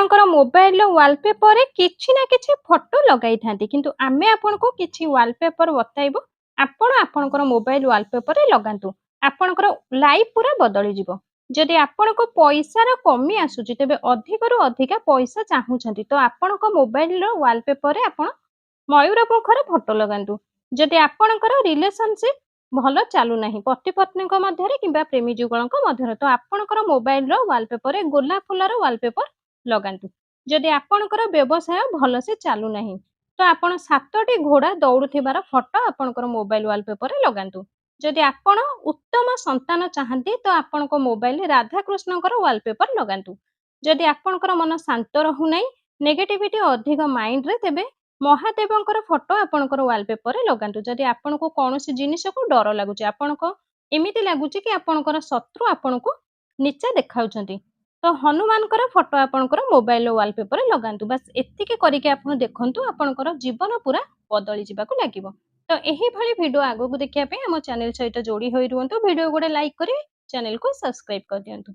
ଆପଣଙ୍କର ମୋବାଇଲର ୱାଲପେପରରେ କିଛି ନା କିଛି ଫଟୋ ଲଗାଇଥାନ୍ତି କିନ୍ତୁ ଆମେ ଆପଣଙ୍କୁ କିଛି ୱାଲପେପର ବତାଇବୁ। ଆପଣ ଆପଣଙ୍କର ମୋବାଇଲ ୱାଲପେପରରେ ଲଗାନ୍ତୁ। ଆପଣଙ୍କର ଲାଇଫ ପୁରା ବଦଳିଯିବ। ଯଦି ଆପଣଙ୍କୁ ପଇସାର କମି ଆସୁଛି ତେବେ ଅଧିକରୁ ଅଧିକା ପଇସା ଚାହୁଁଛନ୍ତି ତ ଆପଣଙ୍କ ମୋବାଇଲର ୱାଲପେପରରେ ଆପଣ ମୟୂର ମୁଖର ଫଟୋ ଲଗାନ୍ତୁ। ଯଦି ଆପଣଙ୍କର ରିଲେସନସିପ ଭଲ ଚାଲୁନାହିଁ ପତି ପତ୍ନୀଙ୍କ ମଧ୍ୟରେ କିମ୍ବା ପ୍ରେମୀ ଯୁଗଳଙ୍କ ମଧ୍ୟରେ ତ ଆପଣଙ୍କର ମୋବାଇଲର ୱାଲପେପରରେ ଗୋଲାପ ଫୁଲର ୱାଲପେପର ଲଗାନ୍ତୁ। ଯଦି ଆପଣଙ୍କର ବ୍ୟବସାୟ ଭଲସେ ଚାଲୁନାହିଁ ତ ଆପଣ 7ଟି ଘୋଡ଼ା ଦୌଡୁଥିବାର ଫଟୋ ଆପଣଙ୍କର ମୋବାଇଲ ୱାଲପେପରରେ ଲଗାନ୍ତୁ। ଯଦି ଆପଣ ଉତ୍ତମ ସନ୍ତାନ ଚାହାନ୍ତି ତ ଆପଣଙ୍କ ମୋବାଇଲରେ ରାଧାକୃଷ୍ଣଙ୍କର ୱାଲପେପର ଲଗାନ୍ତୁ। ଯଦି ଆପଣଙ୍କର ମନ ଶାନ୍ତ ରହୁନାହିଁ ନେଗେଟିଭିଟି ଅଧିକ ମାଇଣ୍ଡରେ ତେବେ ମହାଦେବଙ୍କର ଫଟୋ ଆପଣଙ୍କର ୱାଲପେପରରେ ଲଗାନ୍ତୁ। ଯଦି ଆପଣଙ୍କୁ କୌଣସି ଜିନିଷକୁ ଡର ଲାଗୁଛି ଆପଣଙ୍କ ଏମିତି ଲାଗୁଛି କି ଆପଣଙ୍କର ଶତ୍ରୁ ଆପଣଙ୍କୁ ନିଚା ଦେଖାଉଛନ୍ତି ତ ହନୁମାନଙ୍କର ଫଟୋ ଆପଣଙ୍କର ମୋବାଇଲ ୱାଲପେପରରେ ଲଗାନ୍ତୁ। ବାସ୍ ଏତିକି କରିକି ଆପଣ ଦେଖନ୍ତୁ ଆପଣଙ୍କର ଜୀବନ ପୁରା ବଦଳି ଯିବାକୁ ଲାଗିବ। ତ ଏହିଭଳି ଭିଡ଼ିଓ ଆଗକୁ ଦେଖିବା ପାଇଁ ଆମ ଚ୍ୟାନେଲ ସହିତ ଯୋଡ଼ି ହୋଇ ରୁହନ୍ତୁ। ଭିଡ଼ିଓ ଗୋଟେ ଲାଇକ୍ କରି ଚ୍ୟାନେଲକୁ ସବସ୍କ୍ରାଇବ କରିଦିଅନ୍ତୁ।